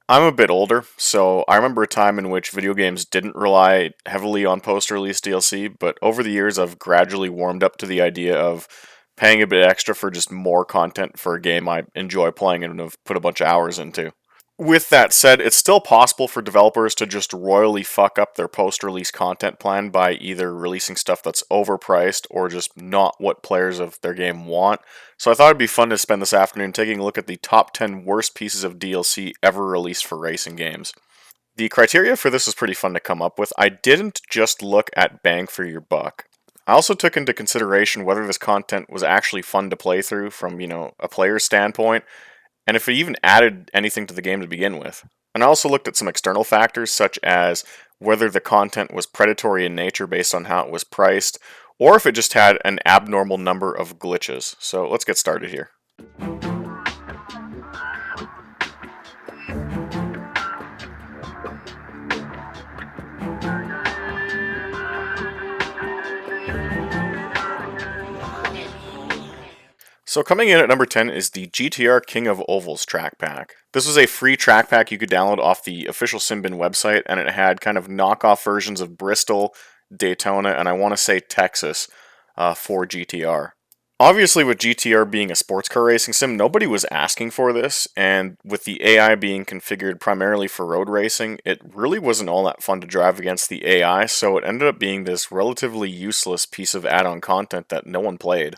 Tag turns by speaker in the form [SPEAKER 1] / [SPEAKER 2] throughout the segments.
[SPEAKER 1] I'm a bit older, so I remember a time in which video games didn't rely heavily on post-release DLC, but over the years I've gradually warmed up to the idea of paying a bit extra for just more content for a game I enjoy playing and have put a bunch of hours into. With that said, it's still possible for developers to just royally fuck up their post-release content plan by either releasing stuff that's overpriced or just not what players of their game want. So I thought it'd be fun to spend this afternoon taking a look at the top 10 worst pieces of DLC ever released for racing games. The criteria for this is pretty fun to come up with. I didn't just look at bang for your buck. I also took into consideration whether this content was actually fun to play through from, a player's standpoint, and if it even added anything to the game to begin with. And I also looked at some external factors, such as whether the content was predatory in nature based on how it was priced, or if it just had an abnormal number of glitches. So let's get started here. So coming in at number 10 is the GTR King of Ovals track pack. This was a free track pack you could download off the official Simbin website, and it had kind of knockoff versions of Bristol, Daytona, and I want to say Texas for GTR. Obviously, with GTR being a sports car racing sim, nobody was asking for this, and with the AI being configured primarily for road racing, it really wasn't all that fun to drive against the AI, so it ended up being this relatively useless piece of add-on content that no one played.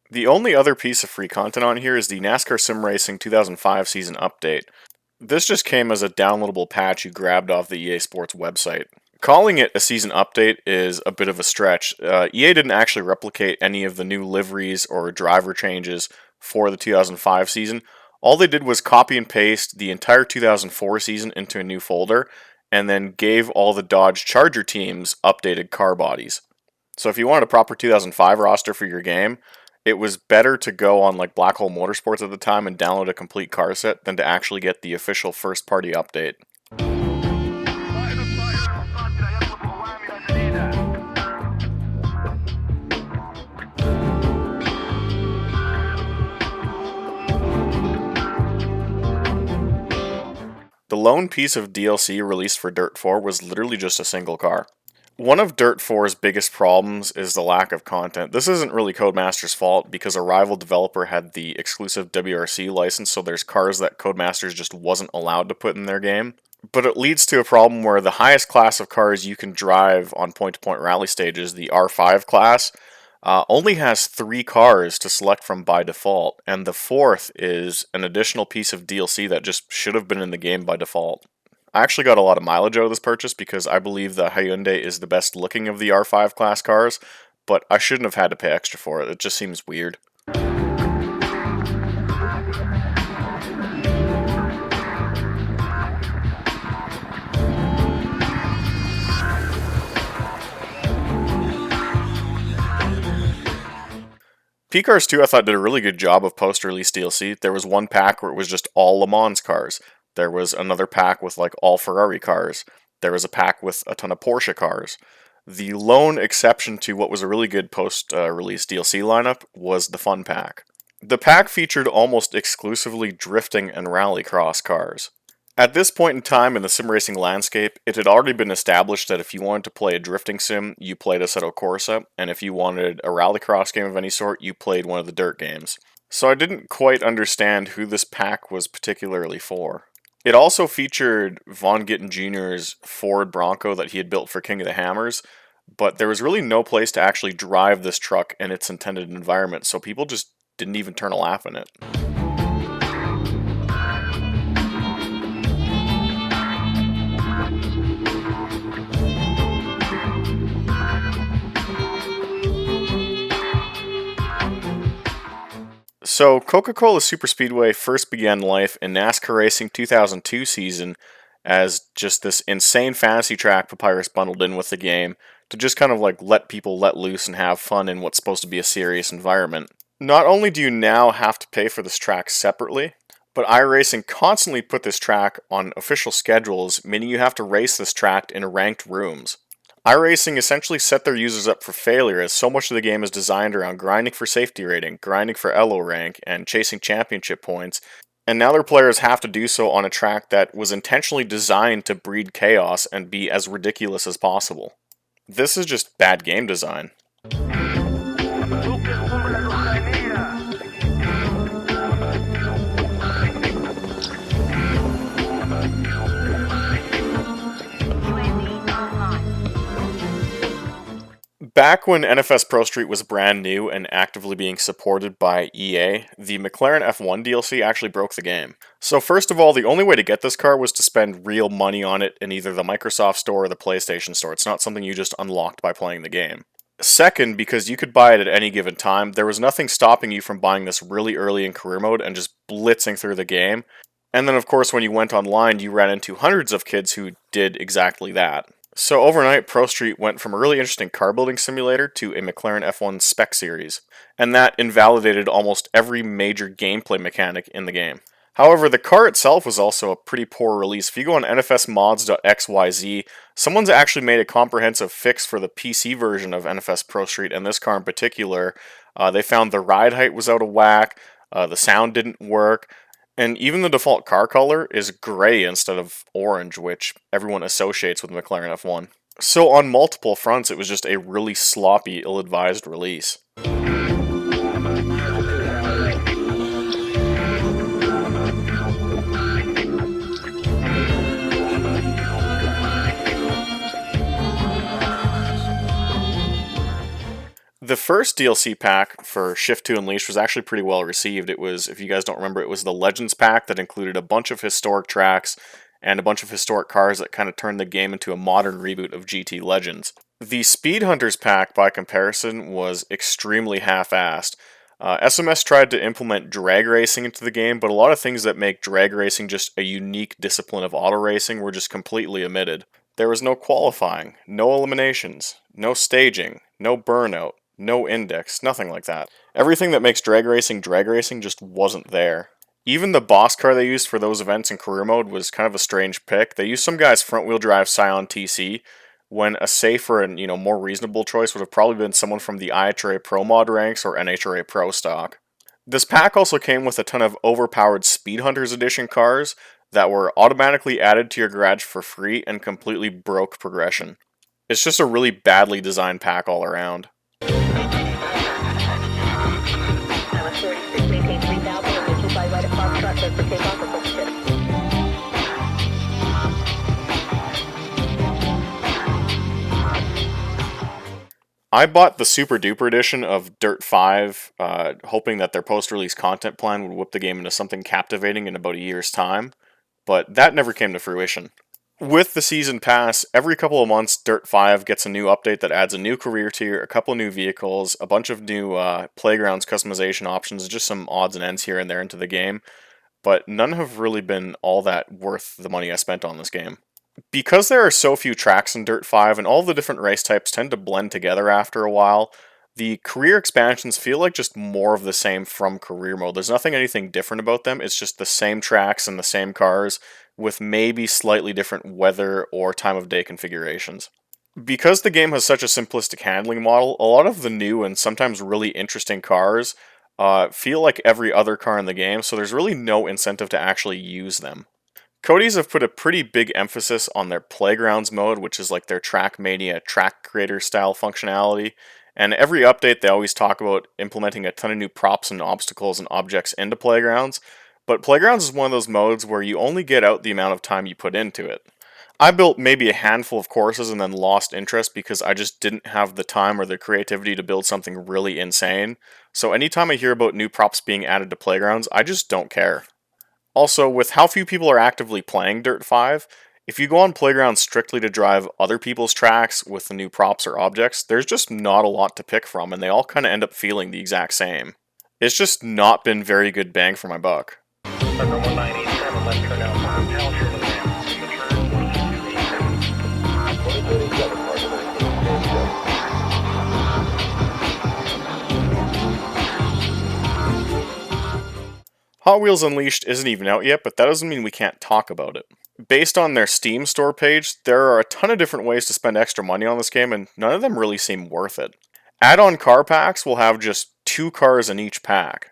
[SPEAKER 1] The only other piece of free content on here is the NASCAR Sim Racing 2005 season update. This just came as a downloadable patch you grabbed off the EA Sports website. Calling it a season update is a bit of a stretch. EA didn't actually replicate any of the new liveries or driver changes for the 2005 season. All they did was copy and paste the entire 2004 season into a new folder, and then gave all the Dodge Charger teams updated car bodies. So if you wanted a proper 2005 roster for your game, it was better to go on like Black Hole Motorsports at the time and download a complete car set than to actually get the official first-party update. The lone piece of DLC released for Dirt 4 was literally just a single car. One of Dirt 4's biggest problems is the lack of content. This isn't really Codemasters' fault because a rival developer had the exclusive WRC license, so there's cars that Codemasters just wasn't allowed to put in their game. But it leads to a problem where the highest class of cars you can drive on point-to-point rally stages, the R5 class, only has 3 cars to select from by default, and the fourth is an additional piece of DLC that just should have been in the game by default. I actually got a lot of mileage out of this purchase because I believe the Hyundai is the best looking of the R5 class cars, but I shouldn't have had to pay extra for it. It just seems weird. P-Cars 2 I thought did a really good job of post-release DLC. There was one pack where it was just all Le Mans cars. There was another pack with like all Ferrari cars. There was a pack with a ton of Porsche cars. The lone exception to what was a really good post-release DLC lineup was the Fun Pack. The pack featured almost exclusively drifting and rallycross cars. At this point in time in the sim racing landscape, it had already been established that if you wanted to play a drifting sim, you played Assetto Corsa, and if you wanted a rallycross game of any sort, you played one of the dirt games. So I didn't quite understand who this pack was particularly for. It also featured Von Gittin Jr.'s Ford Bronco that he had built for King of the Hammers, but there was really no place to actually drive this truck in its intended environment, so people just didn't even turn a laugh in it. So, Coca-Cola Super Speedway first began life in NASCAR Racing 2002 season as just this insane fantasy track Papyrus bundled in with the game to just kind of like let people let loose and have fun in what's supposed to be a serious environment. Not only do you now have to pay for this track separately, But iRacing constantly put this track on official schedules, meaning you have to race this track in ranked rooms. iRacing essentially set their users up for failure, as so much of the game is designed around grinding for safety rating, grinding for ELO rank, and chasing championship points, and now their players have to do so on a track that was intentionally designed to breed chaos and be as ridiculous as possible. This is just bad game design. Back when NFS Pro Street was brand new and actively being supported by EA, the McLaren F1 DLC actually broke the game. So first of all, the only way to get this car was to spend real money on it in either the Microsoft Store or the PlayStation Store. It's not something you just unlocked by playing the game. Second, because you could buy it at any given time, there was nothing stopping you from buying this really early in career mode and just blitzing through the game. And then of course when you went online, you ran into hundreds of kids who did exactly that. So overnight, Pro Street went from a really interesting car building simulator to a McLaren F1 spec series, and that invalidated almost every major gameplay mechanic in the game. However, the car itself was also a pretty poor release. If you go on nfsmods.xyz, someone's actually made a comprehensive fix for the PC version of NFS Pro Street, and this car in particular. They found the ride height was out of whack, the sound didn't work, and even the default car color is gray instead of orange, which everyone associates with McLaren F1. So on multiple fronts, it was just a really sloppy, ill-advised release. The first DLC pack for Shift 2 Unleashed was actually pretty well received. It was, if you guys don't remember, it was the Legends pack that included a bunch of historic tracks and a bunch of historic cars that kind of turned the game into a modern reboot of GT Legends. The Speed Hunters pack, by comparison, was extremely half-assed. SMS tried to implement drag racing into the game, but a lot of things that make drag racing just a unique discipline of auto racing were just completely omitted. There was no qualifying, no eliminations, no staging, no burnout, no index, nothing like that. Everything that makes drag racing just wasn't there. Even the boss car they used for those events in career mode was kind of a strange pick. They used some guy's front-wheel drive Scion TC, when a safer and more reasonable choice would have probably been someone from the IHRA Pro Mod ranks or NHRA Pro stock. This pack also came with a ton of overpowered Speed Hunters Edition cars that were automatically added to your garage for free and completely broke progression. It's just a really badly designed pack all around. I bought the Super Duper edition of Dirt 5, hoping that their post-release content plan would whip the game into something captivating in about a year's time, but that never came to fruition. With the Season Pass, every couple of months, Dirt 5 gets a new update that adds a new career tier, a couple of new vehicles, a bunch of new playgrounds customization options, just some odds and ends here and there into the game, but none have really been all that worth the money I spent on this game. Because there are so few tracks in Dirt 5 and all the different race types tend to blend together after a while, the career expansions feel like just more of the same from career mode. There's anything different about them, it's just the same tracks and the same cars with maybe slightly different weather or time of day configurations. Because the game has such a simplistic handling model, a lot of the new and sometimes really interesting cars feel like every other car in the game, so there's really no incentive to actually use them. Cody's have put a pretty big emphasis on their Playgrounds mode, which is like their Trackmania track creator style functionality, and every update they always talk about implementing a ton of new props and obstacles and objects into Playgrounds, but Playgrounds is one of those modes where you only get out the amount of time you put into it. I built maybe a handful of courses and then lost interest because I just didn't have the time or the creativity to build something really insane, so anytime I hear about new props being added to Playgrounds, I just don't care. Also, with how few people are actively playing Dirt 5, if you go on Playgrounds strictly to drive other people's tracks with the new props or objects, there's just not a lot to pick from, and they all kind of end up feeling the exact same. It's just not been very good bang for my buck. Hot Wheels Unleashed isn't even out yet, but that doesn't mean we can't talk about it. Based on their Steam store page, there are a ton of different ways to spend extra money on this game, and none of them really seem worth it. Add-on car packs will have just 2 cars in each pack.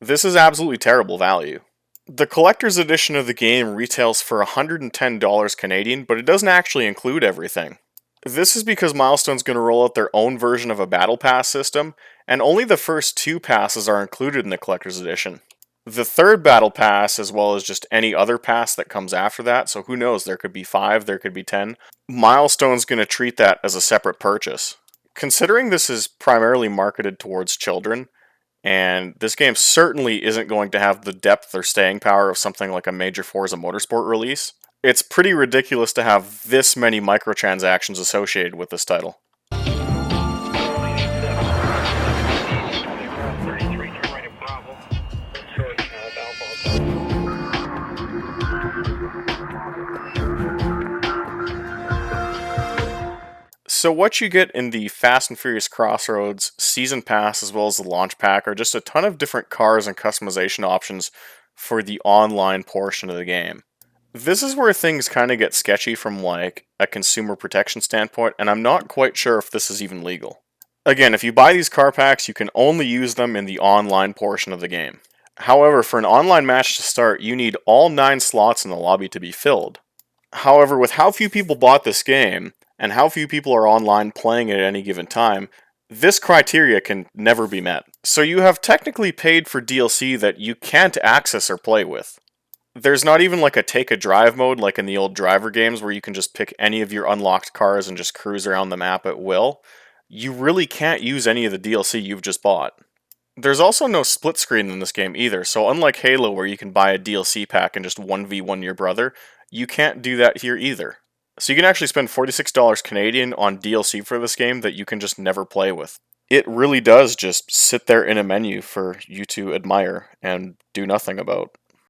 [SPEAKER 1] This is absolutely terrible value. The collector's edition of the game retails for $110 Canadian, but it doesn't actually include everything. This is because Milestone's going to roll out their own version of a Battle Pass system, and only the first 2 passes are included in the collector's edition. The third Battle Pass, as well as just any other pass that comes after that, so who knows, there could be 5, there could be 10, Milestone's going to treat that as a separate purchase. Considering this is primarily marketed towards children, and this game certainly isn't going to have the depth or staying power of something like a major Forza Motorsport release, it's pretty ridiculous to have this many microtransactions associated with this title. So what you get in the Fast and Furious Crossroads Season Pass as well as the Launch Pack are just a ton of different cars and customization options for the online portion of the game. This is where things kind of get sketchy from like a consumer protection standpoint, and I'm not quite sure if this is even legal. Again, if you buy these car packs, you can only use them in the online portion of the game. However, for an online match to start, you need all 9 slots in the lobby to be filled. However, with how few people bought this game, and how few people are online playing it at any given time, this criteria can never be met. So you have technically paid for DLC that you can't access or play with. There's not even like a take a drive mode like in the old driver games where you can just pick any of your unlocked cars and just cruise around the map at will. You really can't use any of the DLC you've just bought. There's also no split screen in this game either, so unlike Halo where you can buy a DLC pack and just 1v1 your brother, you can't do that here either. So you can actually spend $46 Canadian on DLC for this game that you can just never play with. It really does just sit there in a menu for you to admire and do nothing about.